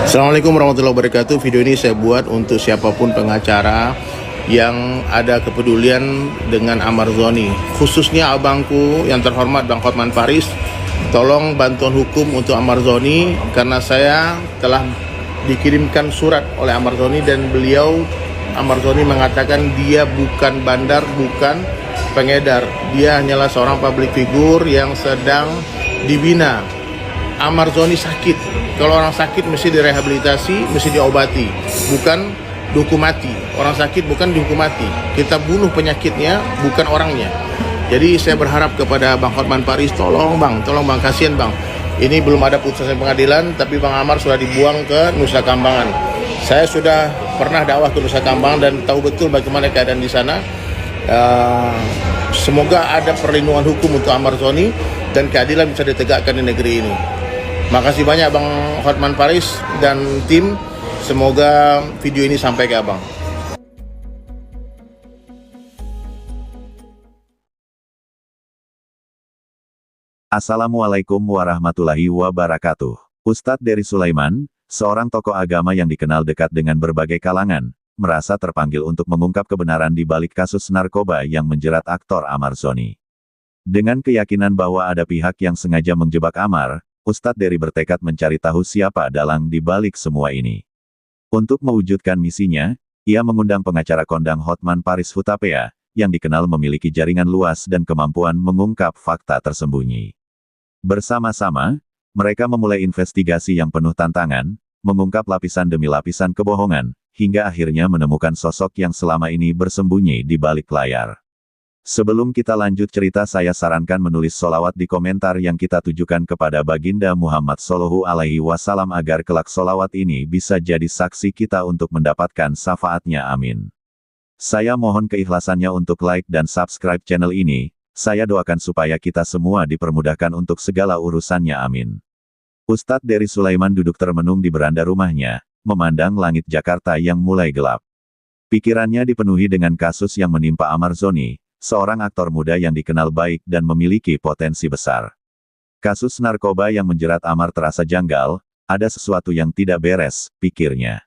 Assalamualaikum warahmatullahi wabarakatuh. Video ini saya buat untuk siapapun pengacara yang ada kepedulian dengan Amar Zoni, khususnya abangku yang terhormat Bang Hotman Paris. Tolong bantuan hukum untuk Amar Zoni, karena saya telah dikirimkan surat oleh Amar Zoni dan Amar Zoni mengatakan dia bukan bandar, bukan pengedar. Dia hanyalah seorang public figure yang sedang dibina. Amar Zoni sakit. Kalau orang sakit mesti direhabilitasi, mesti diobati, bukan dihukum mati. Orang sakit bukan dihukum mati. Kita bunuh penyakitnya, bukan orangnya. Jadi saya berharap kepada Bang Hotman Paris, tolong bang, kasihan bang. Ini belum ada putusan pengadilan, tapi Bang Amar sudah dibuang ke Nusa Kambangan. Saya sudah pernah dakwah ke Nusa Kambangan dan tahu betul bagaimana keadaan di sana. Semoga ada perlindungan hukum untuk Amar Zoni dan keadilan bisa ditegakkan di negeri ini. Makasih banyak Bang Hotman Paris dan tim. Semoga video ini sampai ke abang. Assalamualaikum warahmatullahi wabarakatuh. Ustadz Dery Sulaiman, seorang tokoh agama yang dikenal dekat dengan berbagai kalangan, merasa terpanggil untuk mengungkap kebenaran di balik kasus narkoba yang menjerat aktor Amar Zoni. Dengan keyakinan bahwa ada pihak yang sengaja menjebak Amar, Ustadz Dery bertekad mencari tahu siapa dalang di balik semua ini. Untuk mewujudkan misinya, ia mengundang pengacara kondang Hotman Paris Hutapea, yang dikenal memiliki jaringan luas dan kemampuan mengungkap fakta tersembunyi. Bersama-sama, mereka memulai investigasi yang penuh tantangan, mengungkap lapisan demi lapisan kebohongan, hingga akhirnya menemukan sosok yang selama ini bersembunyi di balik layar. Sebelum kita lanjut cerita, saya sarankan menulis sholawat di komentar yang kita tujukan kepada Baginda Muhammad Shallallahu Alaihi Wasallam agar kelak sholawat ini bisa jadi saksi kita untuk mendapatkan syafaatnya, amin. Saya mohon keikhlasannya untuk like dan subscribe channel ini. Saya doakan supaya kita semua dipermudahkan untuk segala urusannya, amin. Ustadz Dery Sulaiman duduk termenung di beranda rumahnya, memandang langit Jakarta yang mulai gelap. Pikirannya dipenuhi dengan kasus yang menimpa Amar Zoni, seorang aktor muda yang dikenal baik dan memiliki potensi besar. Kasus narkoba yang menjerat Amar terasa janggal, ada sesuatu yang tidak beres, pikirnya.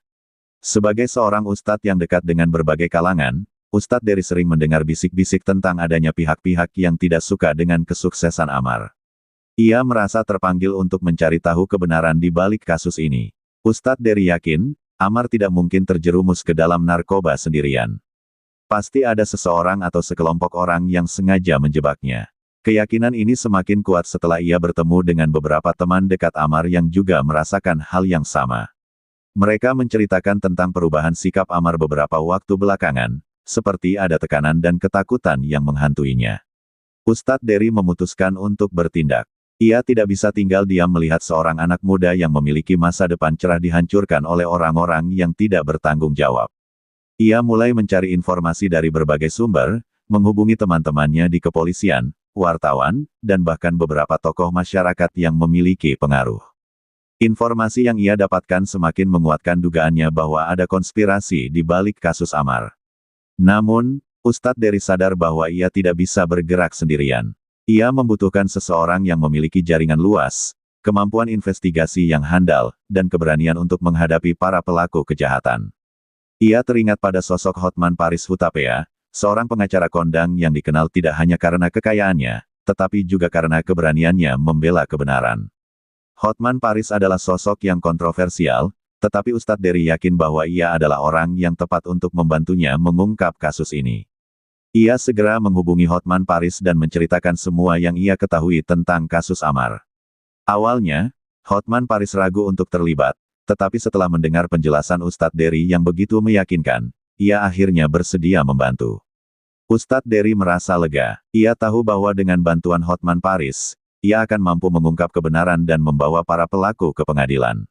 Sebagai seorang ustadz yang dekat dengan berbagai kalangan, Ustadz Dery sering mendengar bisik-bisik tentang adanya pihak-pihak yang tidak suka dengan kesuksesan Amar. Ia merasa terpanggil untuk mencari tahu kebenaran di balik kasus ini. Ustadz Dery yakin, Amar tidak mungkin terjerumus ke dalam narkoba sendirian. Pasti ada seseorang atau sekelompok orang yang sengaja menjebaknya. Keyakinan ini semakin kuat setelah ia bertemu dengan beberapa teman dekat Amar yang juga merasakan hal yang sama. Mereka menceritakan tentang perubahan sikap Amar beberapa waktu belakangan, seperti ada tekanan dan ketakutan yang menghantuinya. Ustadz Dery memutuskan untuk bertindak. Ia tidak bisa tinggal diam melihat seorang anak muda yang memiliki masa depan cerah dihancurkan oleh orang-orang yang tidak bertanggung jawab. Ia mulai mencari informasi dari berbagai sumber, menghubungi teman-temannya di kepolisian, wartawan, dan bahkan beberapa tokoh masyarakat yang memiliki pengaruh. Informasi yang ia dapatkan semakin menguatkan dugaannya bahwa ada konspirasi di balik kasus Amar. Namun, Ustadz Dery sadar bahwa ia tidak bisa bergerak sendirian. Ia membutuhkan seseorang yang memiliki jaringan luas, kemampuan investigasi yang handal, dan keberanian untuk menghadapi para pelaku kejahatan. Ia teringat pada sosok Hotman Paris Hutapea, seorang pengacara kondang yang dikenal tidak hanya karena kekayaannya, tetapi juga karena keberaniannya membela kebenaran. Hotman Paris adalah sosok yang kontroversial, tetapi Ustadz Dery yakin bahwa ia adalah orang yang tepat untuk membantunya mengungkap kasus ini. Ia segera menghubungi Hotman Paris dan menceritakan semua yang ia ketahui tentang kasus Amar. Awalnya, Hotman Paris ragu untuk terlibat. Tetapi setelah mendengar penjelasan Ustadz Dery yang begitu meyakinkan, ia akhirnya bersedia membantu. Ustadz Dery merasa lega. Ia tahu bahwa dengan bantuan Hotman Paris, ia akan mampu mengungkap kebenaran dan membawa para pelaku ke pengadilan.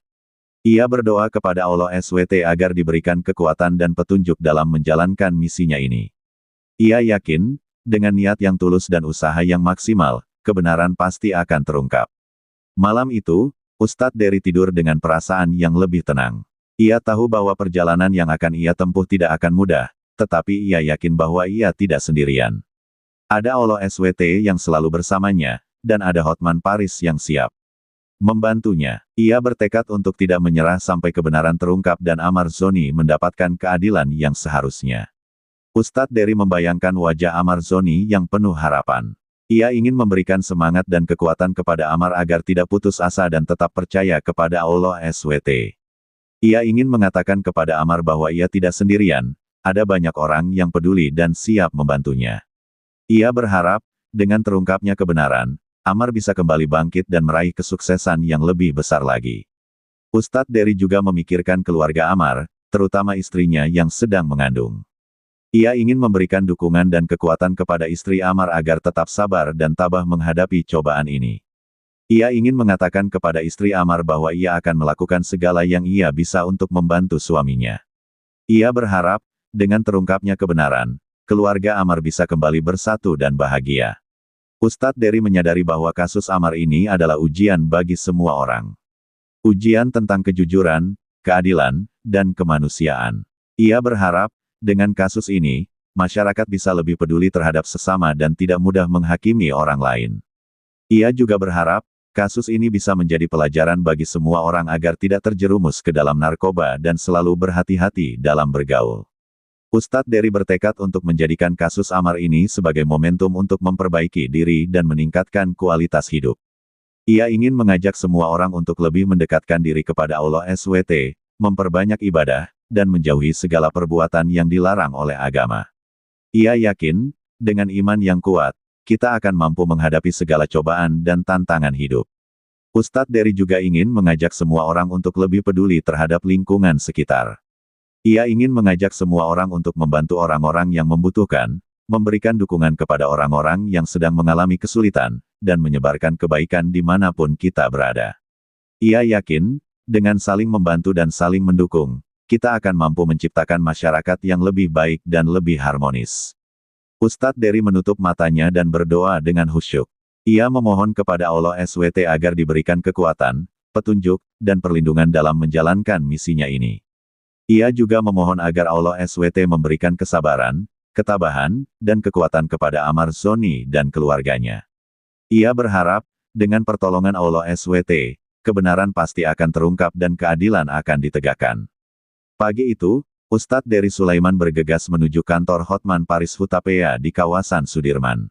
Ia berdoa kepada Allah SWT agar diberikan kekuatan dan petunjuk dalam menjalankan misinya ini. Ia yakin, dengan niat yang tulus dan usaha yang maksimal, kebenaran pasti akan terungkap. Malam itu, Ustadz Dery tidur dengan perasaan yang lebih tenang. Ia tahu bahwa perjalanan yang akan ia tempuh tidak akan mudah, tetapi ia yakin bahwa ia tidak sendirian. Ada Allah SWT yang selalu bersamanya, dan ada Hotman Paris yang siap. membantunya. Ia bertekad untuk tidak menyerah sampai kebenaran terungkap dan Amar Zoni mendapatkan keadilan yang seharusnya. Ustadz Dery membayangkan wajah Amar Zoni yang penuh harapan. Ia ingin memberikan semangat dan kekuatan kepada Amar agar tidak putus asa dan tetap percaya kepada Allah SWT. Ia ingin mengatakan kepada Amar bahwa ia tidak sendirian, ada banyak orang yang peduli dan siap membantunya. Ia berharap, dengan terungkapnya kebenaran, Amar bisa kembali bangkit dan meraih kesuksesan yang lebih besar lagi. Ustadz Dery juga memikirkan keluarga Amar, terutama istrinya yang sedang mengandung. Ia ingin memberikan dukungan dan kekuatan kepada istri Amar agar tetap sabar dan tabah menghadapi cobaan ini. Ia ingin mengatakan kepada istri Amar bahwa ia akan melakukan segala yang ia bisa untuk membantu suaminya. Ia berharap, dengan terungkapnya kebenaran, keluarga Amar bisa kembali bersatu dan bahagia. Ustadz Dery menyadari bahwa kasus Amar ini adalah ujian bagi semua orang. Ujian tentang kejujuran, keadilan, dan kemanusiaan. Ia berharap, dengan kasus ini, masyarakat bisa lebih peduli terhadap sesama dan tidak mudah menghakimi orang lain. Ia juga berharap, kasus ini bisa menjadi pelajaran bagi semua orang agar tidak terjerumus ke dalam narkoba dan selalu berhati-hati dalam bergaul. Ustadz Dery bertekad untuk menjadikan kasus Amar ini sebagai momentum untuk memperbaiki diri dan meningkatkan kualitas hidup. Ia ingin mengajak semua orang untuk lebih mendekatkan diri kepada Allah SWT, memperbanyak ibadah, dan menjauhi segala perbuatan yang dilarang oleh agama. Ia yakin, dengan iman yang kuat, kita akan mampu menghadapi segala cobaan dan tantangan hidup. Ustadz Dery juga ingin mengajak semua orang untuk lebih peduli terhadap lingkungan sekitar. Ia ingin mengajak semua orang untuk membantu orang-orang yang membutuhkan, memberikan dukungan kepada orang-orang yang sedang mengalami kesulitan, dan menyebarkan kebaikan dimanapun kita berada. Ia yakin, dengan saling membantu dan saling mendukung, kita akan mampu menciptakan masyarakat yang lebih baik dan lebih harmonis. Ustadz Dery menutup matanya dan berdoa dengan khusyuk. Ia memohon kepada Allah SWT agar diberikan kekuatan, petunjuk, dan perlindungan dalam menjalankan misinya ini. Ia juga memohon agar Allah SWT memberikan kesabaran, ketabahan, dan kekuatan kepada Amar Zoni dan keluarganya. Ia berharap, dengan pertolongan Allah SWT, kebenaran pasti akan terungkap dan keadilan akan ditegakkan. Pagi itu, Ustadz Dery Sulaiman bergegas menuju kantor Hotman Paris Hutapea di kawasan Sudirman.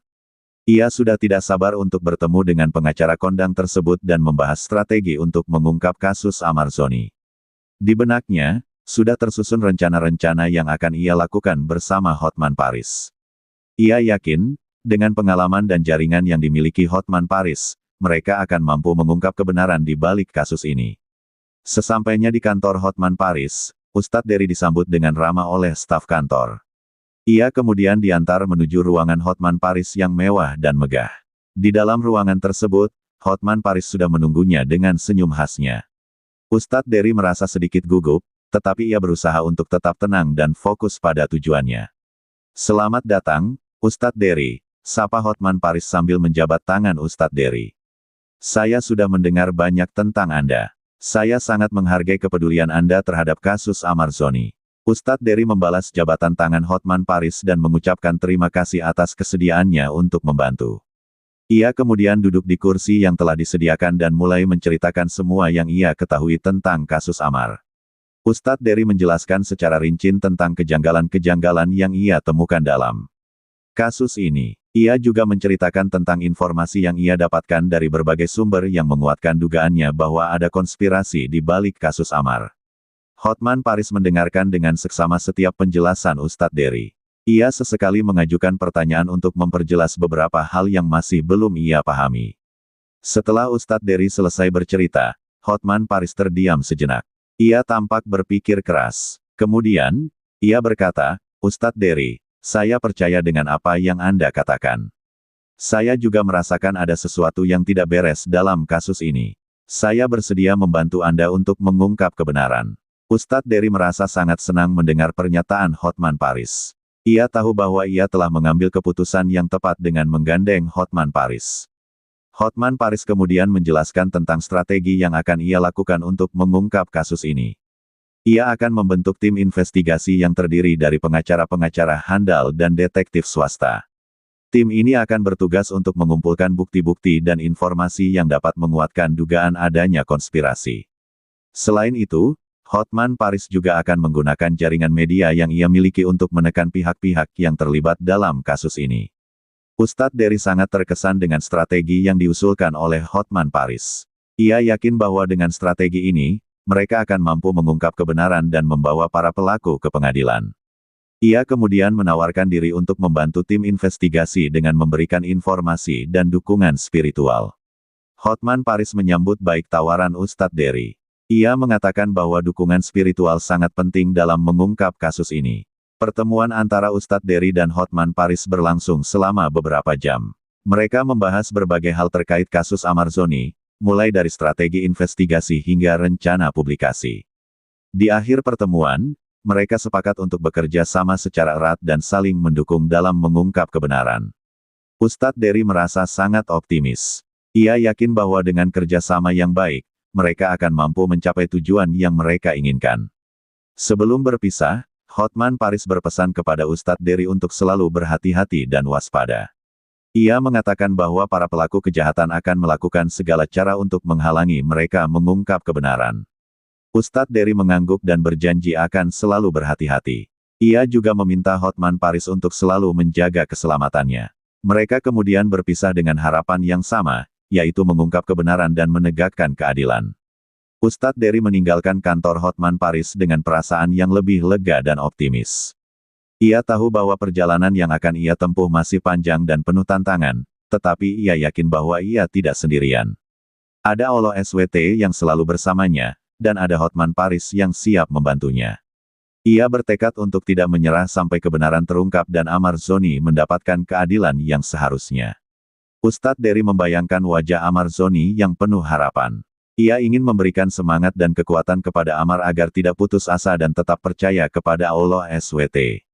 Ia sudah tidak sabar untuk bertemu dengan pengacara kondang tersebut dan membahas strategi untuk mengungkap kasus Amar Zoni. Di benaknya, sudah tersusun rencana-rencana yang akan ia lakukan bersama Hotman Paris. Ia yakin, dengan pengalaman dan jaringan yang dimiliki Hotman Paris, mereka akan mampu mengungkap kebenaran di balik kasus ini. Sesampainya di kantor Hotman Paris, Ustadz Dery disambut dengan ramah oleh staf kantor. Ia kemudian diantar menuju ruangan Hotman Paris yang mewah dan megah. Di dalam ruangan tersebut, Hotman Paris sudah menunggunya dengan senyum khasnya. Ustadz Dery merasa sedikit gugup, tetapi ia berusaha untuk tetap tenang dan fokus pada tujuannya. Selamat datang, Ustadz Dery, sapa Hotman Paris sambil menjabat tangan Ustadz Dery. Saya sudah mendengar banyak tentang Anda. Saya sangat menghargai kepedulian Anda terhadap kasus Amar Zoni. Ustadz Dery membalas jabatan tangan Hotman Paris dan mengucapkan terima kasih atas kesediaannya untuk membantu. Ia kemudian duduk di kursi yang telah disediakan dan mulai menceritakan semua yang ia ketahui tentang kasus Amar. Ustadz Dery menjelaskan secara rinci tentang kejanggalan-kejanggalan yang ia temukan dalam kasus ini. Ia juga menceritakan tentang informasi yang ia dapatkan dari berbagai sumber yang menguatkan dugaannya bahwa ada konspirasi di balik kasus Amar. Hotman Paris mendengarkan dengan seksama setiap penjelasan Ustadz Dery. Ia sesekali mengajukan pertanyaan untuk memperjelas beberapa hal yang masih belum ia pahami. Setelah Ustadz Dery selesai bercerita, Hotman Paris terdiam sejenak. Ia tampak berpikir keras. Kemudian, ia berkata, Ustadz Dery, saya percaya dengan apa yang Anda katakan. Saya juga merasakan ada sesuatu yang tidak beres dalam kasus ini. Saya bersedia membantu Anda untuk mengungkap kebenaran. Ustadz Dery merasa sangat senang mendengar pernyataan Hotman Paris. Ia tahu bahwa ia telah mengambil keputusan yang tepat dengan menggandeng Hotman Paris. Hotman Paris kemudian menjelaskan tentang strategi yang akan ia lakukan untuk mengungkap kasus ini. Ia akan membentuk tim investigasi yang terdiri dari pengacara-pengacara handal dan detektif swasta. Tim ini akan bertugas untuk mengumpulkan bukti-bukti dan informasi yang dapat menguatkan dugaan adanya konspirasi. Selain itu, Hotman Paris juga akan menggunakan jaringan media yang ia miliki untuk menekan pihak-pihak yang terlibat dalam kasus ini. Ustadz Dery sangat terkesan dengan strategi yang diusulkan oleh Hotman Paris. Ia yakin bahwa dengan strategi ini, mereka akan mampu mengungkap kebenaran dan membawa para pelaku ke pengadilan. Ia kemudian menawarkan diri untuk membantu tim investigasi dengan memberikan informasi dan dukungan spiritual. Hotman Paris menyambut baik tawaran Ustadz Dery. Ia mengatakan bahwa dukungan spiritual sangat penting dalam mengungkap kasus ini. Pertemuan antara Ustadz Dery dan Hotman Paris berlangsung selama beberapa jam. Mereka membahas berbagai hal terkait kasus Amarzoni, mulai dari strategi investigasi hingga rencana publikasi. Di akhir pertemuan, mereka sepakat untuk bekerja sama secara erat dan saling mendukung dalam mengungkap kebenaran. Ustadz Dery merasa sangat optimis. Ia yakin bahwa dengan kerjasama yang baik, mereka akan mampu mencapai tujuan yang mereka inginkan. Sebelum berpisah, Hotman Paris berpesan kepada Ustadz Dery untuk selalu berhati-hati dan waspada. Ia mengatakan bahwa para pelaku kejahatan akan melakukan segala cara untuk menghalangi mereka mengungkap kebenaran. Ustadz Dery mengangguk dan berjanji akan selalu berhati-hati. Ia juga meminta Hotman Paris untuk selalu menjaga keselamatannya. Mereka kemudian berpisah dengan harapan yang sama, yaitu mengungkap kebenaran dan menegakkan keadilan. Ustadz Dery meninggalkan kantor Hotman Paris dengan perasaan yang lebih lega dan optimis. Ia tahu bahwa perjalanan yang akan ia tempuh masih panjang dan penuh tantangan, tetapi ia yakin bahwa ia tidak sendirian. Ada Allah SWT yang selalu bersamanya, dan ada Hotman Paris yang siap membantunya. Ia bertekad untuk tidak menyerah sampai kebenaran terungkap dan Amarzoni mendapatkan keadilan yang seharusnya. Ustadz Dery membayangkan wajah Amarzoni yang penuh harapan. Ia ingin memberikan semangat dan kekuatan kepada Amar agar tidak putus asa dan tetap percaya kepada Allah SWT.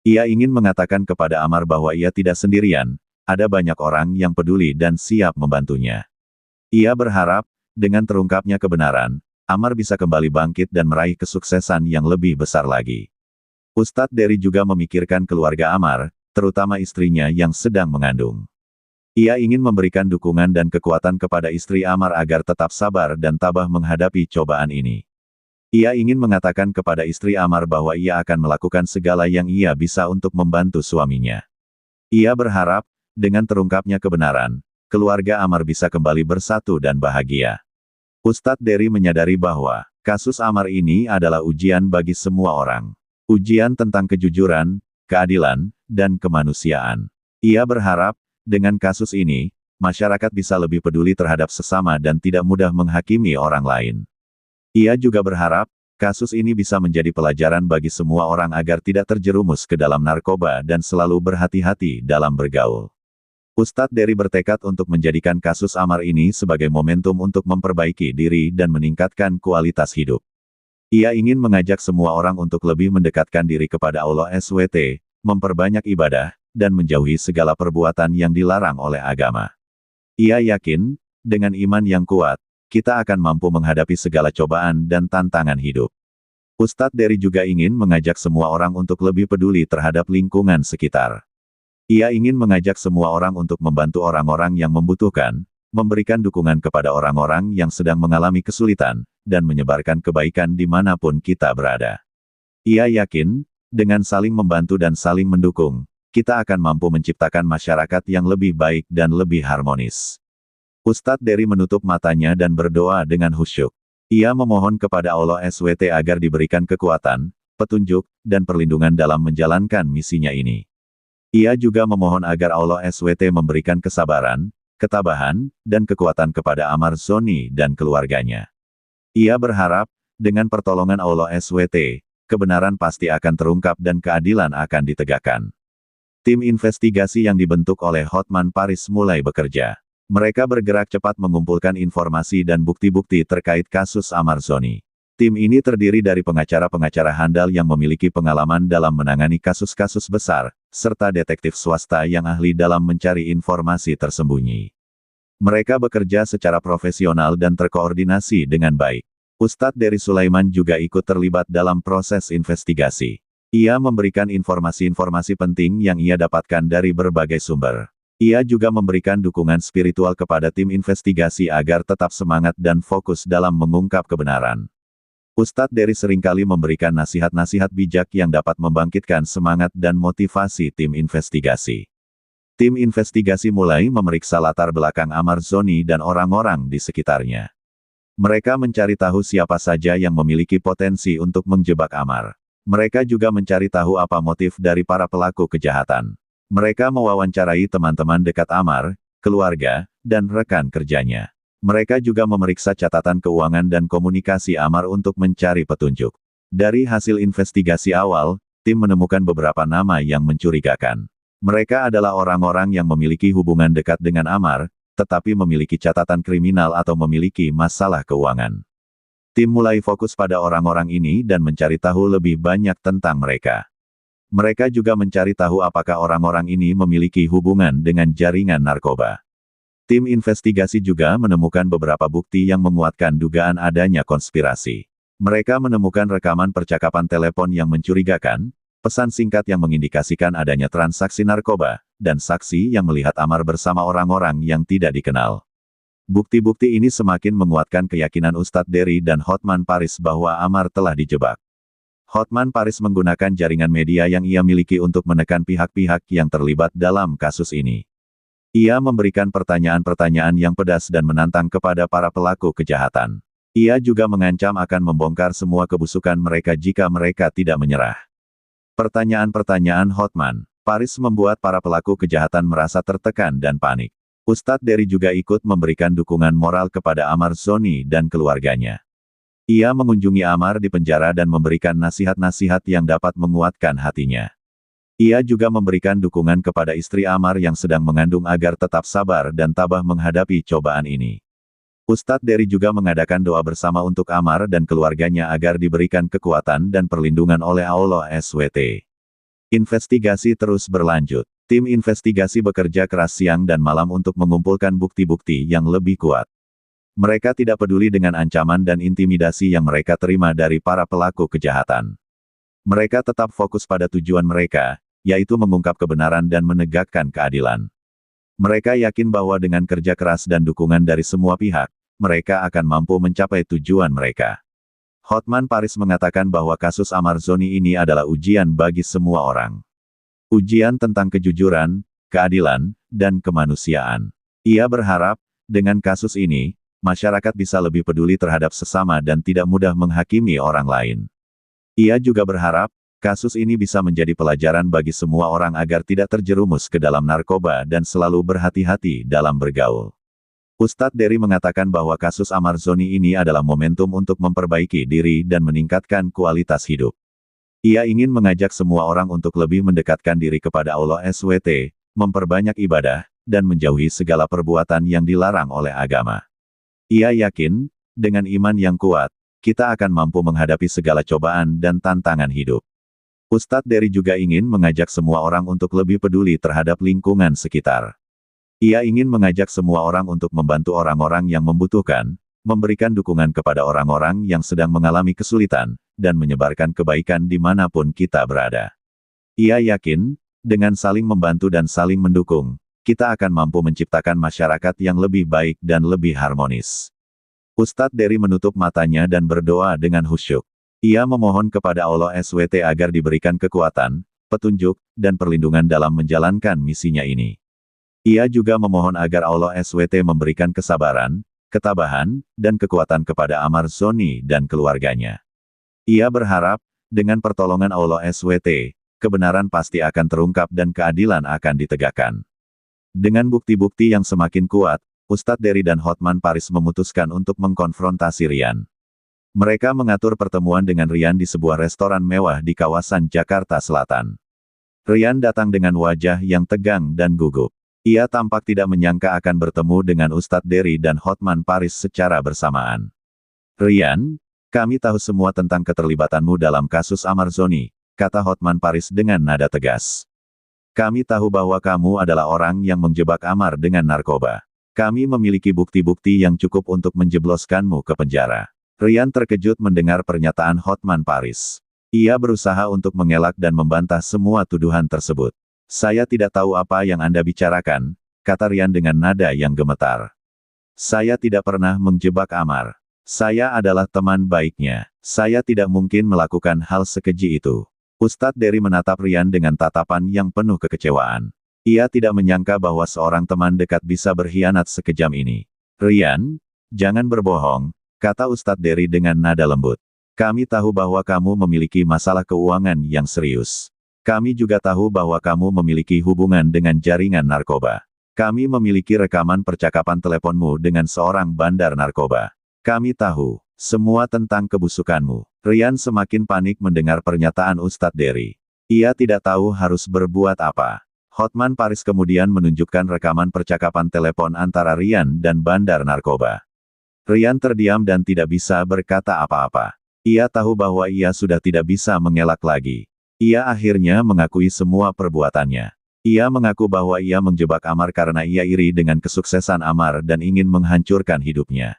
Ia ingin mengatakan kepada Amar bahwa ia tidak sendirian, ada banyak orang yang peduli dan siap membantunya. Ia berharap, dengan terungkapnya kebenaran, Amar bisa kembali bangkit dan meraih kesuksesan yang lebih besar lagi. Ustadz Dery juga memikirkan keluarga Amar, terutama istrinya yang sedang mengandung. Ia ingin memberikan dukungan dan kekuatan kepada istri Amar agar tetap sabar dan tabah menghadapi cobaan ini. Ia ingin mengatakan kepada istri Amar bahwa ia akan melakukan segala yang ia bisa untuk membantu suaminya. Ia berharap, dengan terungkapnya kebenaran, keluarga Amar bisa kembali bersatu dan bahagia. Ustadz Dery menyadari bahwa, kasus Amar ini adalah ujian bagi semua orang. Ujian tentang kejujuran, keadilan, dan kemanusiaan. Ia berharap, dengan kasus ini, masyarakat bisa lebih peduli terhadap sesama dan tidak mudah menghakimi orang lain. Ia juga berharap, kasus ini bisa menjadi pelajaran bagi semua orang agar tidak terjerumus ke dalam narkoba dan selalu berhati-hati dalam bergaul. Ustadz Dery bertekad untuk menjadikan kasus Amar ini sebagai momentum untuk memperbaiki diri dan meningkatkan kualitas hidup. Ia ingin mengajak semua orang untuk lebih mendekatkan diri kepada Allah SWT, memperbanyak ibadah, dan menjauhi segala perbuatan yang dilarang oleh agama. Ia yakin, dengan iman yang kuat, kita akan mampu menghadapi segala cobaan dan tantangan hidup. Ustadz Dery juga ingin mengajak semua orang untuk lebih peduli terhadap lingkungan sekitar. Ia ingin mengajak semua orang untuk membantu orang-orang yang membutuhkan, memberikan dukungan kepada orang-orang yang sedang mengalami kesulitan, dan menyebarkan kebaikan dimanapun kita berada. Ia yakin, dengan saling membantu dan saling mendukung, kita akan mampu menciptakan masyarakat yang lebih baik dan lebih harmonis. Ustadz Dery menutup matanya dan berdoa dengan khusyuk. Ia memohon kepada Allah SWT agar diberikan kekuatan, petunjuk, dan perlindungan dalam menjalankan misinya ini. Ia juga memohon agar Allah SWT memberikan kesabaran, ketabahan, dan kekuatan kepada Amarzoni dan keluarganya. Ia berharap, dengan pertolongan Allah SWT, kebenaran pasti akan terungkap dan keadilan akan ditegakkan. Tim investigasi yang dibentuk oleh Hotman Paris mulai bekerja. Mereka bergerak cepat mengumpulkan informasi dan bukti-bukti terkait kasus Amarzoni. Tim ini terdiri dari pengacara-pengacara handal yang memiliki pengalaman dalam menangani kasus-kasus besar, serta detektif swasta yang ahli dalam mencari informasi tersembunyi. Mereka bekerja secara profesional dan terkoordinasi dengan baik. Ustadz Dery Sulaiman juga ikut terlibat dalam proses investigasi. Ia memberikan informasi-informasi penting yang ia dapatkan dari berbagai sumber. Ia juga memberikan dukungan spiritual kepada tim investigasi agar tetap semangat dan fokus dalam mengungkap kebenaran. Ustadz Dery seringkali memberikan nasihat-nasihat bijak yang dapat membangkitkan semangat dan motivasi tim investigasi. Tim investigasi mulai memeriksa latar belakang Amar Zoni dan orang-orang di sekitarnya. Mereka mencari tahu siapa saja yang memiliki potensi untuk menjebak Amar. Mereka juga mencari tahu apa motif dari para pelaku kejahatan. Mereka mewawancarai teman-teman dekat Amar, keluarga, dan rekan kerjanya. Mereka juga memeriksa catatan keuangan dan komunikasi Amar untuk mencari petunjuk. Dari hasil investigasi awal, tim menemukan beberapa nama yang mencurigakan. Mereka adalah orang-orang yang memiliki hubungan dekat dengan Amar, tetapi memiliki catatan kriminal atau memiliki masalah keuangan. Tim mulai fokus pada orang-orang ini dan mencari tahu lebih banyak tentang mereka. Mereka juga mencari tahu apakah orang-orang ini memiliki hubungan dengan jaringan narkoba. Tim investigasi juga menemukan beberapa bukti yang menguatkan dugaan adanya konspirasi. Mereka menemukan rekaman percakapan telepon yang mencurigakan, pesan singkat yang mengindikasikan adanya transaksi narkoba, dan saksi yang melihat Amar bersama orang-orang yang tidak dikenal. Bukti-bukti ini semakin menguatkan keyakinan Ustadz Dery dan Hotman Paris bahwa Amar telah dijebak. Hotman Paris menggunakan jaringan media yang ia miliki untuk menekan pihak-pihak yang terlibat dalam kasus ini. Ia memberikan pertanyaan-pertanyaan yang pedas dan menantang kepada para pelaku kejahatan. Ia juga mengancam akan membongkar semua kebusukan mereka jika mereka tidak menyerah. Pertanyaan-pertanyaan Hotman Paris membuat para pelaku kejahatan merasa tertekan dan panik. Ustadz Dery juga ikut memberikan dukungan moral kepada Amar Zoni dan keluarganya. Ia mengunjungi Amar di penjara dan memberikan nasihat-nasihat yang dapat menguatkan hatinya. Ia juga memberikan dukungan kepada istri Amar yang sedang mengandung agar tetap sabar dan tabah menghadapi cobaan ini. Ustadz Dery juga mengadakan doa bersama untuk Amar dan keluarganya agar diberikan kekuatan dan perlindungan oleh Allah SWT. Investigasi terus berlanjut. Tim investigasi bekerja keras siang dan malam untuk mengumpulkan bukti-bukti yang lebih kuat. Mereka tidak peduli dengan ancaman dan intimidasi yang mereka terima dari para pelaku kejahatan. Mereka tetap fokus pada tujuan mereka, yaitu mengungkap kebenaran dan menegakkan keadilan. Mereka yakin bahwa dengan kerja keras dan dukungan dari semua pihak, mereka akan mampu mencapai tujuan mereka. Hotman Paris mengatakan bahwa kasus Amar Zoni ini adalah ujian bagi semua orang. Ujian tentang kejujuran, keadilan, dan kemanusiaan. Ia berharap, dengan kasus ini, masyarakat bisa lebih peduli terhadap sesama dan tidak mudah menghakimi orang lain. Ia juga berharap, kasus ini bisa menjadi pelajaran bagi semua orang agar tidak terjerumus ke dalam narkoba dan selalu berhati-hati dalam bergaul. Ustadz Dery mengatakan bahwa kasus Amar Zoni ini adalah momentum untuk memperbaiki diri dan meningkatkan kualitas hidup. Ia ingin mengajak semua orang untuk lebih mendekatkan diri kepada Allah SWT, memperbanyak ibadah, dan menjauhi segala perbuatan yang dilarang oleh agama. Ia yakin, dengan iman yang kuat, kita akan mampu menghadapi segala cobaan dan tantangan hidup. Ustadz Dery juga ingin mengajak semua orang untuk lebih peduli terhadap lingkungan sekitar. Ia ingin mengajak semua orang untuk membantu orang-orang yang membutuhkan, memberikan dukungan kepada orang-orang yang sedang mengalami kesulitan, dan menyebarkan kebaikan dimanapun kita berada. Ia yakin, dengan saling membantu dan saling mendukung, kita akan mampu menciptakan masyarakat yang lebih baik dan lebih harmonis. Ustadz Dery menutup matanya dan berdoa dengan khusyuk. Ia memohon kepada Allah SWT agar diberikan kekuatan, petunjuk, dan perlindungan dalam menjalankan misinya ini. Ia juga memohon agar Allah SWT memberikan kesabaran, ketabahan, dan kekuatan kepada Amar Zoni dan keluarganya. Ia berharap, dengan pertolongan Allah SWT, kebenaran pasti akan terungkap dan keadilan akan ditegakkan. Dengan bukti-bukti yang semakin kuat, Ustadz Dery dan Hotman Paris memutuskan untuk mengkonfrontasi Rian. Mereka mengatur pertemuan dengan Rian di sebuah restoran mewah di kawasan Jakarta Selatan. Rian datang dengan wajah yang tegang dan gugup. Ia tampak tidak menyangka akan bertemu dengan Ustadz Dery dan Hotman Paris secara bersamaan. Rian, kami tahu semua tentang keterlibatanmu dalam kasus Amar Zoni, kata Hotman Paris dengan nada tegas. Kami tahu bahwa kamu adalah orang yang menjebak Amar dengan narkoba. Kami memiliki bukti-bukti yang cukup untuk menjebloskanmu ke penjara. Rian terkejut mendengar pernyataan Hotman Paris. Ia berusaha untuk mengelak dan membantah semua tuduhan tersebut. Saya tidak tahu apa yang Anda bicarakan, kata Rian dengan nada yang gemetar. Saya tidak pernah menjebak Amar. Saya adalah teman baiknya. Saya tidak mungkin melakukan hal sekeji itu. Ustadz Dery menatap Rian dengan tatapan yang penuh kekecewaan. Ia tidak menyangka bahwa seorang teman dekat bisa berkhianat sekejam ini. Rian, jangan berbohong, kata Ustadz Dery dengan nada lembut. Kami tahu bahwa kamu memiliki masalah keuangan yang serius. Kami juga tahu bahwa kamu memiliki hubungan dengan jaringan narkoba. Kami memiliki rekaman percakapan teleponmu dengan seorang bandar narkoba. Kami tahu semua tentang kebusukanmu. Rian semakin panik mendengar pernyataan Ustadz Dery. Ia tidak tahu harus berbuat apa. Hotman Paris kemudian menunjukkan rekaman percakapan telepon antara Rian dan bandar narkoba. Rian terdiam dan tidak bisa berkata apa-apa. Ia tahu bahwa ia sudah tidak bisa mengelak lagi. Ia akhirnya mengakui semua perbuatannya. Ia mengaku bahwa ia menjebak Amar karena ia iri dengan kesuksesan Amar dan ingin menghancurkan hidupnya.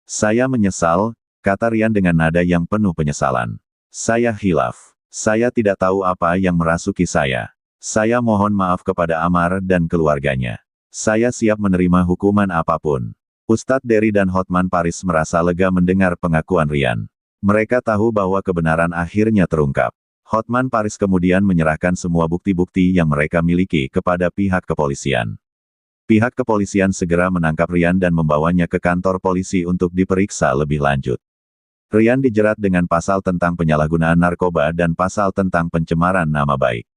Saya menyesal, kata Rian dengan nada yang penuh penyesalan. Saya khilaf. Saya tidak tahu apa yang merasuki saya. Saya mohon maaf kepada Amar dan keluarganya. Saya siap menerima hukuman apapun. Ustadz Dery dan Hotman Paris merasa lega mendengar pengakuan Rian. Mereka tahu bahwa kebenaran akhirnya terungkap. Hotman Paris kemudian menyerahkan semua bukti-bukti yang mereka miliki kepada pihak kepolisian. Pihak kepolisian segera menangkap Rian dan membawanya ke kantor polisi untuk diperiksa lebih lanjut. Rian dijerat dengan pasal tentang penyalahgunaan narkoba dan pasal tentang pencemaran nama baik.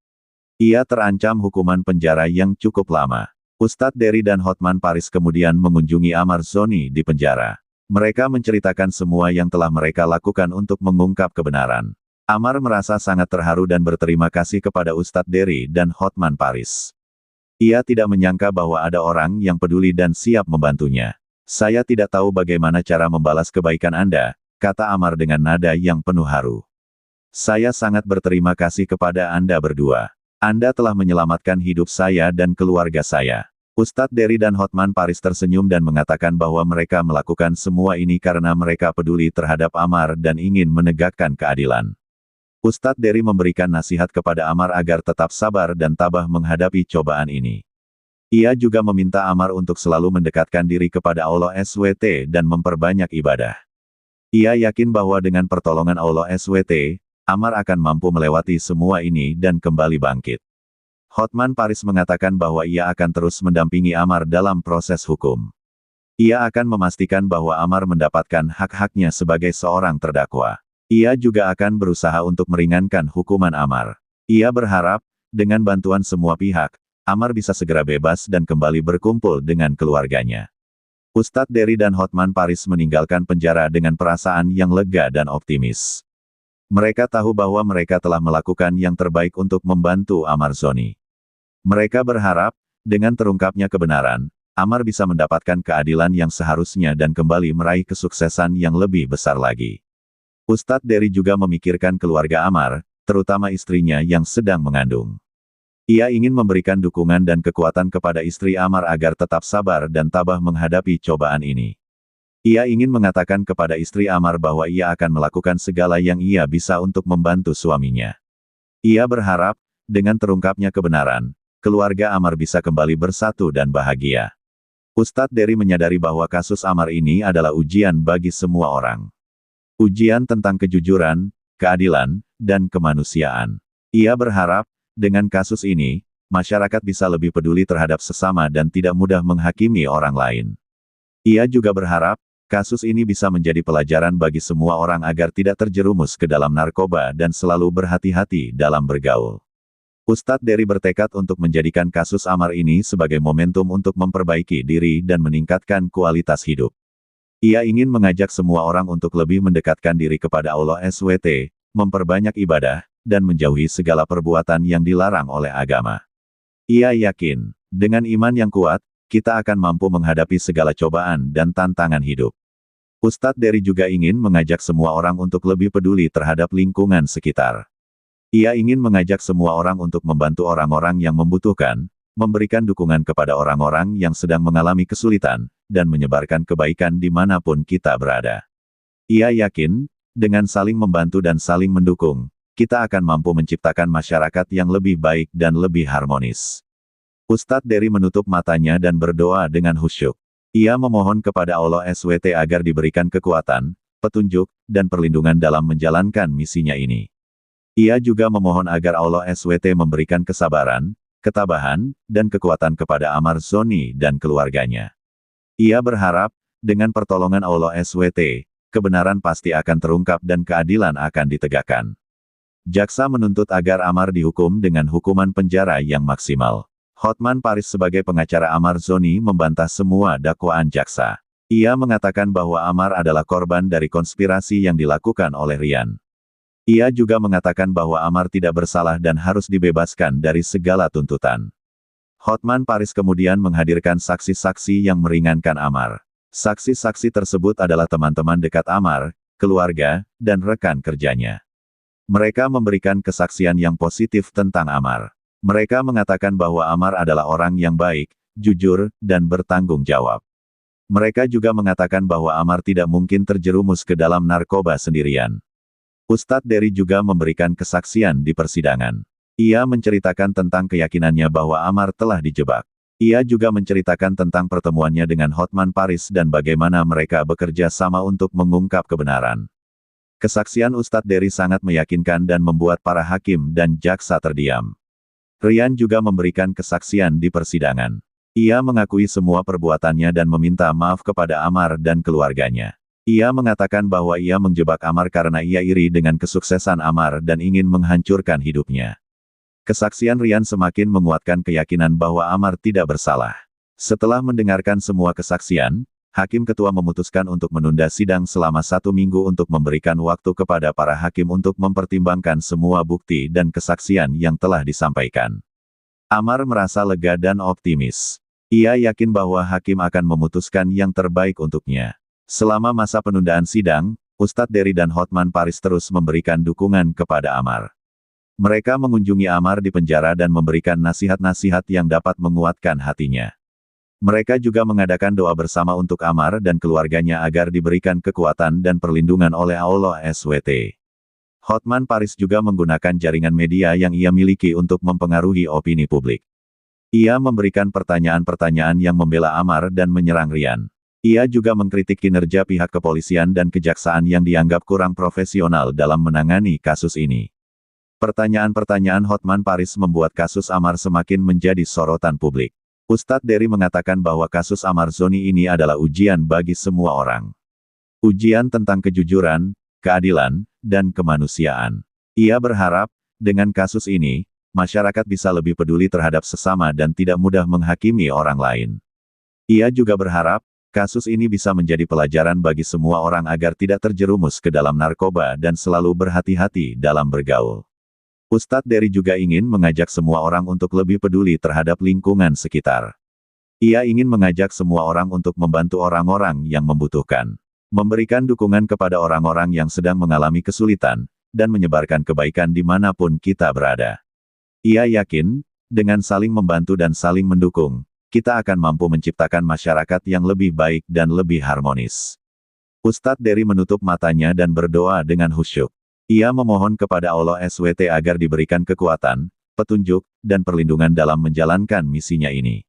Ia terancam hukuman penjara yang cukup lama. Ustadz Dery dan Hotman Paris kemudian mengunjungi Amar Zoni di penjara. Mereka menceritakan semua yang telah mereka lakukan untuk mengungkap kebenaran. Amar merasa sangat terharu dan berterima kasih kepada Ustadz Dery dan Hotman Paris. Ia tidak menyangka bahwa ada orang yang peduli dan siap membantunya. Saya tidak tahu bagaimana cara membalas kebaikan Anda, kata Amar dengan nada yang penuh haru. Saya sangat berterima kasih kepada Anda berdua. Anda telah menyelamatkan hidup saya dan keluarga saya. Ustadz Dery dan Hotman Paris tersenyum dan mengatakan bahwa mereka melakukan semua ini karena mereka peduli terhadap Amar dan ingin menegakkan keadilan. Ustadz Dery memberikan nasihat kepada Amar agar tetap sabar dan tabah menghadapi cobaan ini. Ia juga meminta Amar untuk selalu mendekatkan diri kepada Allah SWT dan memperbanyak ibadah. Ia yakin bahwa dengan pertolongan Allah SWT, Amar akan mampu melewati semua ini dan kembali bangkit. Hotman Paris mengatakan bahwa ia akan terus mendampingi Amar dalam proses hukum. Ia akan memastikan bahwa Amar mendapatkan hak-haknya sebagai seorang terdakwa. Ia juga akan berusaha untuk meringankan hukuman Amar. Ia berharap, dengan bantuan semua pihak, Amar bisa segera bebas dan kembali berkumpul dengan keluarganya. Ustadz Dery dan Hotman Paris meninggalkan penjara dengan perasaan yang lega dan optimis. Mereka tahu bahwa mereka telah melakukan yang terbaik untuk membantu Amar Zoni. Mereka berharap, dengan terungkapnya kebenaran, Amar bisa mendapatkan keadilan yang seharusnya dan kembali meraih kesuksesan yang lebih besar lagi. Ustadz Dery juga memikirkan keluarga Amar, terutama istrinya yang sedang mengandung. Ia ingin memberikan dukungan dan kekuatan kepada istri Amar agar tetap sabar dan tabah menghadapi cobaan ini. Ia ingin mengatakan kepada istri Amar bahwa ia akan melakukan segala yang ia bisa untuk membantu suaminya. Ia berharap, dengan terungkapnya kebenaran, keluarga Amar bisa kembali bersatu dan bahagia. Ustadz Dery menyadari bahwa kasus Amar ini adalah ujian bagi semua orang. Ujian tentang kejujuran, keadilan, dan kemanusiaan. Ia berharap, dengan kasus ini, masyarakat bisa lebih peduli terhadap sesama dan tidak mudah menghakimi orang lain. Ia juga berharap, kasus ini bisa menjadi pelajaran bagi semua orang agar tidak terjerumus ke dalam narkoba dan selalu berhati-hati dalam bergaul. Ustadz Dery bertekad untuk menjadikan kasus Amar ini sebagai momentum untuk memperbaiki diri dan meningkatkan kualitas hidup. Ia ingin mengajak semua orang untuk lebih mendekatkan diri kepada Allah SWT, memperbanyak ibadah, dan menjauhi segala perbuatan yang dilarang oleh agama. Ia yakin, dengan iman yang kuat, kita akan mampu menghadapi segala cobaan dan tantangan hidup. Ustadz Dery juga ingin mengajak semua orang untuk lebih peduli terhadap lingkungan sekitar. Ia ingin mengajak semua orang untuk membantu orang-orang yang membutuhkan, memberikan dukungan kepada orang-orang yang sedang mengalami kesulitan, dan menyebarkan kebaikan dimanapun kita berada. Ia yakin, dengan saling membantu dan saling mendukung, kita akan mampu menciptakan masyarakat yang lebih baik dan lebih harmonis. Ustadz Dery menutup matanya dan berdoa dengan khusyuk. Ia memohon kepada Allah SWT agar diberikan kekuatan, petunjuk, dan perlindungan dalam menjalankan misinya ini. Ia juga memohon agar Allah SWT memberikan kesabaran, ketabahan, dan kekuatan kepada Amar Zoni dan keluarganya. Ia berharap, dengan pertolongan Allah SWT, kebenaran pasti akan terungkap dan keadilan akan ditegakkan. Jaksa menuntut agar Amar dihukum dengan hukuman penjara yang maksimal. Hotman Paris sebagai pengacara Amar Zoni membantah semua dakwaan jaksa. Ia mengatakan bahwa Amar adalah korban dari konspirasi yang dilakukan oleh Rian. Ia juga mengatakan bahwa Amar tidak bersalah dan harus dibebaskan dari segala tuntutan. Hotman Paris kemudian menghadirkan saksi-saksi yang meringankan Amar. Saksi-saksi tersebut adalah teman-teman dekat Amar, keluarga, dan rekan kerjanya. Mereka memberikan kesaksian yang positif tentang Amar. Mereka mengatakan bahwa Amar adalah orang yang baik, jujur, dan bertanggung jawab. Mereka juga mengatakan bahwa Amar tidak mungkin terjerumus ke dalam narkoba sendirian. Ustadz Dery juga memberikan kesaksian di persidangan. Ia menceritakan tentang keyakinannya bahwa Amar telah dijebak. Ia juga menceritakan tentang pertemuannya dengan Hotman Paris dan bagaimana mereka bekerja sama untuk mengungkap kebenaran. Kesaksian Ustadz Dery sangat meyakinkan dan membuat para hakim dan jaksa terdiam. Rian juga memberikan kesaksian di persidangan. Ia mengakui semua perbuatannya dan meminta maaf kepada Amar dan keluarganya. Ia mengatakan bahwa ia menjebak Amar karena ia iri dengan kesuksesan Amar dan ingin menghancurkan hidupnya. Kesaksian Rian semakin menguatkan keyakinan bahwa Amar tidak bersalah. Setelah mendengarkan semua kesaksian, Hakim Ketua memutuskan untuk menunda sidang selama 1 minggu untuk memberikan waktu kepada para hakim untuk mempertimbangkan semua bukti dan kesaksian yang telah disampaikan. Amar merasa lega dan optimis. Ia yakin bahwa hakim akan memutuskan yang terbaik untuknya. Selama masa penundaan sidang, Ustadz Dery dan Hotman Paris terus memberikan dukungan kepada Amar. Mereka mengunjungi Amar di penjara dan memberikan nasihat-nasihat yang dapat menguatkan hatinya. Mereka juga mengadakan doa bersama untuk Amar dan keluarganya agar diberikan kekuatan dan perlindungan oleh Allah SWT. Hotman Paris juga menggunakan jaringan media yang ia miliki untuk mempengaruhi opini publik. Ia memberikan pertanyaan-pertanyaan yang membela Amar dan menyerang Rian. Ia juga mengkritik kinerja pihak kepolisian dan kejaksaan yang dianggap kurang profesional dalam menangani kasus ini. Pertanyaan-pertanyaan Hotman Paris membuat kasus Amar semakin menjadi sorotan publik. Ustadz Dery mengatakan bahwa kasus Amar Zoni ini adalah ujian bagi semua orang. Ujian tentang kejujuran, keadilan, dan kemanusiaan. Ia berharap, dengan kasus ini, masyarakat bisa lebih peduli terhadap sesama dan tidak mudah menghakimi orang lain. Ia juga berharap, kasus ini bisa menjadi pelajaran bagi semua orang agar tidak terjerumus ke dalam narkoba dan selalu berhati-hati dalam bergaul. Ustadz Dery juga ingin mengajak semua orang untuk lebih peduli terhadap lingkungan sekitar. Ia ingin mengajak semua orang untuk membantu orang-orang yang membutuhkan. Memberikan dukungan kepada orang-orang yang sedang mengalami kesulitan, dan menyebarkan kebaikan dimanapun kita berada. Ia yakin, dengan saling membantu dan saling mendukung, kita akan mampu menciptakan masyarakat yang lebih baik dan lebih harmonis. Ustadz Dery menutup matanya dan berdoa dengan khusyuk. Ia memohon kepada Allah SWT agar diberikan kekuatan, petunjuk, dan perlindungan dalam menjalankan misinya ini.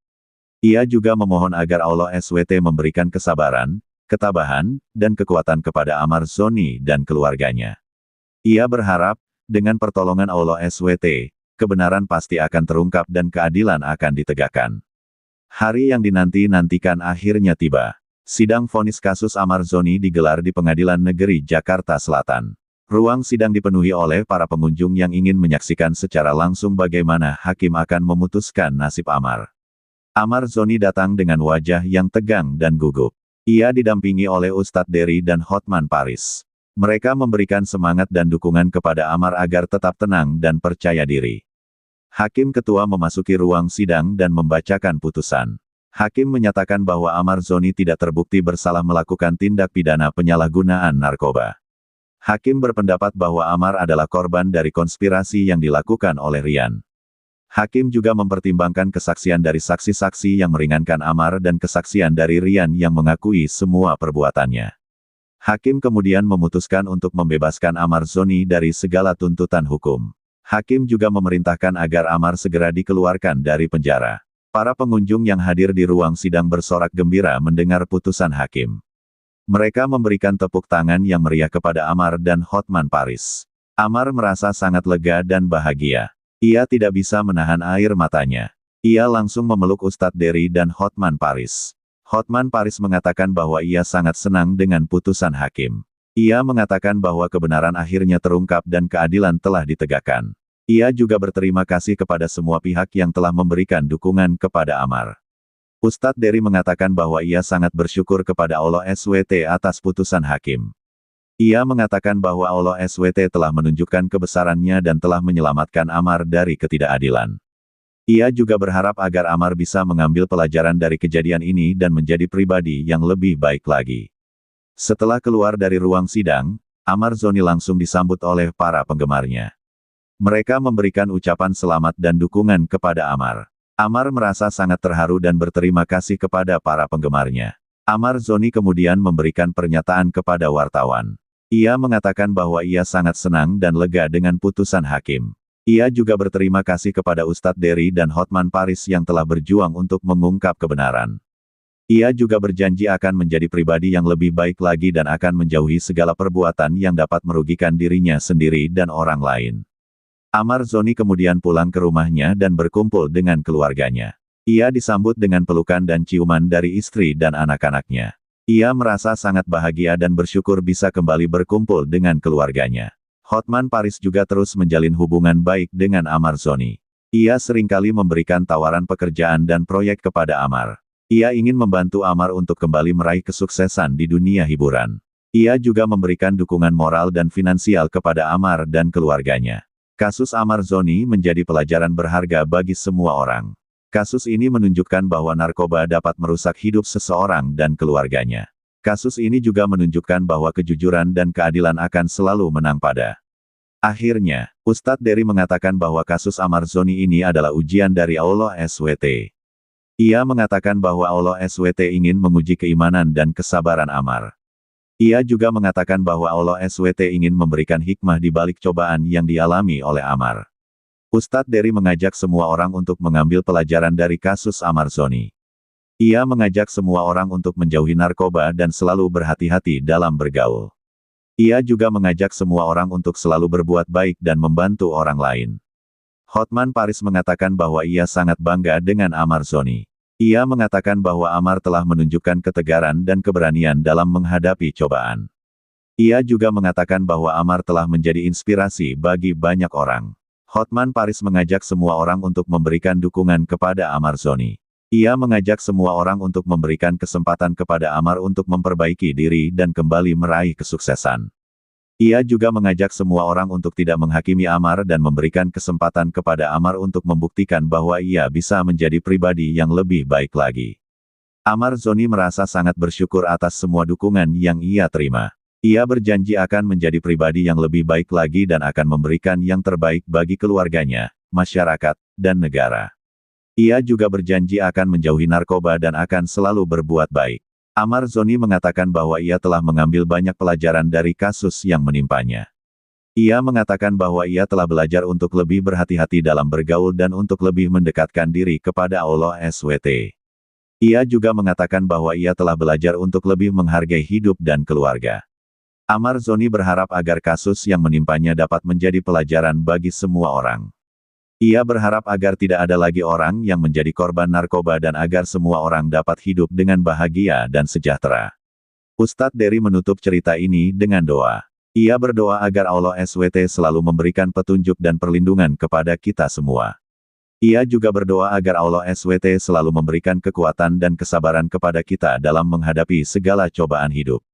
Ia juga memohon agar Allah SWT memberikan kesabaran, ketabahan, dan kekuatan kepada Amar Zoni dan keluarganya. Ia berharap, dengan pertolongan Allah SWT, kebenaran pasti akan terungkap dan keadilan akan ditegakkan. Hari yang dinanti-nantikan akhirnya tiba. Sidang vonis kasus Amar Zoni digelar di Pengadilan Negeri Jakarta Selatan. Ruang sidang dipenuhi oleh para pengunjung yang ingin menyaksikan secara langsung bagaimana hakim akan memutuskan nasib Amar. Amar Zoni datang dengan wajah yang tegang dan gugup. Ia didampingi oleh Ustadz Dery dan Hotman Paris. Mereka memberikan semangat dan dukungan kepada Amar agar tetap tenang dan percaya diri. Hakim Ketua memasuki ruang sidang dan membacakan putusan. Hakim menyatakan bahwa Amar Zoni tidak terbukti bersalah melakukan tindak pidana penyalahgunaan narkoba. Hakim berpendapat bahwa Amar adalah korban dari konspirasi yang dilakukan oleh Rian. Hakim juga mempertimbangkan kesaksian dari saksi-saksi yang meringankan Amar dan kesaksian dari Rian yang mengakui semua perbuatannya. Hakim kemudian memutuskan untuk membebaskan Amar Zoni dari segala tuntutan hukum. Hakim juga memerintahkan agar Amar segera dikeluarkan dari penjara. Para pengunjung yang hadir di ruang sidang bersorak gembira mendengar putusan hakim. Mereka memberikan tepuk tangan yang meriah kepada Amar dan Hotman Paris. Amar merasa sangat lega dan bahagia. Ia tidak bisa menahan air matanya. Ia langsung memeluk Ustadz Dery dan Hotman Paris. Hotman Paris mengatakan bahwa ia sangat senang dengan putusan hakim. Ia mengatakan bahwa kebenaran akhirnya terungkap dan keadilan telah ditegakkan. Ia juga berterima kasih kepada semua pihak yang telah memberikan dukungan kepada Amar. Ustadz Dery mengatakan bahwa ia sangat bersyukur kepada Allah SWT atas putusan hakim. Ia mengatakan bahwa Allah SWT telah menunjukkan kebesarannya dan telah menyelamatkan Amar dari ketidakadilan. Ia juga berharap agar Amar bisa mengambil pelajaran dari kejadian ini dan menjadi pribadi yang lebih baik lagi. Setelah keluar dari ruang sidang, Amar Zoni langsung disambut oleh para penggemarnya. Mereka memberikan ucapan selamat dan dukungan kepada Amar. Amar merasa sangat terharu dan berterima kasih kepada para penggemarnya. Amar Zoni kemudian memberikan pernyataan kepada wartawan. Ia mengatakan bahwa ia sangat senang dan lega dengan putusan hakim. Ia juga berterima kasih kepada Ustadz Dery dan Hotman Paris yang telah berjuang untuk mengungkap kebenaran. Ia juga berjanji akan menjadi pribadi yang lebih baik lagi dan akan menjauhi segala perbuatan yang dapat merugikan dirinya sendiri dan orang lain. Amar Zoni kemudian pulang ke rumahnya dan berkumpul dengan keluarganya. Ia disambut dengan pelukan dan ciuman dari istri dan anak-anaknya. Ia merasa sangat bahagia dan bersyukur bisa kembali berkumpul dengan keluarganya. Hotman Paris juga terus menjalin hubungan baik dengan Amar Zoni. Ia seringkali memberikan tawaran pekerjaan dan proyek kepada Amar. Ia ingin membantu Amar untuk kembali meraih kesuksesan di dunia hiburan. Ia juga memberikan dukungan moral dan finansial kepada Amar dan keluarganya. Kasus Amar Zoni menjadi pelajaran berharga bagi semua orang. Kasus ini menunjukkan bahwa narkoba dapat merusak hidup seseorang dan keluarganya. Kasus ini juga menunjukkan bahwa kejujuran dan keadilan akan selalu menang pada akhirnya. Ustadz Dery mengatakan bahwa kasus Amar Zoni ini adalah ujian dari Allah SWT. Ia mengatakan bahwa Allah SWT ingin menguji keimanan dan kesabaran Amar. Ia juga mengatakan bahwa Allah SWT ingin memberikan hikmah di balik cobaan yang dialami oleh Amar. Ustadz Dery mengajak semua orang untuk mengambil pelajaran dari kasus Amar Zoni. Ia mengajak semua orang untuk menjauhi narkoba dan selalu berhati-hati dalam bergaul. Ia juga mengajak semua orang untuk selalu berbuat baik dan membantu orang lain. Hotman Paris mengatakan bahwa ia sangat bangga dengan Amar Zoni. Ia mengatakan bahwa Amar telah menunjukkan ketegaran dan keberanian dalam menghadapi cobaan. Ia juga mengatakan bahwa Amar telah menjadi inspirasi bagi banyak orang. Hotman Paris mengajak semua orang untuk memberikan dukungan kepada Amar Zoni. Ia mengajak semua orang untuk memberikan kesempatan kepada Amar untuk memperbaiki diri dan kembali meraih kesuksesan. Ia juga mengajak semua orang untuk tidak menghakimi Amar dan memberikan kesempatan kepada Amar untuk membuktikan bahwa ia bisa menjadi pribadi yang lebih baik lagi. Amar Zoni merasa sangat bersyukur atas semua dukungan yang ia terima. Ia berjanji akan menjadi pribadi yang lebih baik lagi dan akan memberikan yang terbaik bagi keluarganya, masyarakat, dan negara. Ia juga berjanji akan menjauhi narkoba dan akan selalu berbuat baik. Amar Zoni mengatakan bahwa ia telah mengambil banyak pelajaran dari kasus yang menimpanya. Ia mengatakan bahwa ia telah belajar untuk lebih berhati-hati dalam bergaul dan untuk lebih mendekatkan diri kepada Allah SWT. Ia juga mengatakan bahwa ia telah belajar untuk lebih menghargai hidup dan keluarga. Amar Zoni berharap agar kasus yang menimpanya dapat menjadi pelajaran bagi semua orang. Ia berharap agar tidak ada lagi orang yang menjadi korban narkoba dan agar semua orang dapat hidup dengan bahagia dan sejahtera. Ustadz Dery menutup cerita ini dengan doa. Ia berdoa agar Allah SWT selalu memberikan petunjuk dan perlindungan kepada kita semua. Ia juga berdoa agar Allah SWT selalu memberikan kekuatan dan kesabaran kepada kita dalam menghadapi segala cobaan hidup.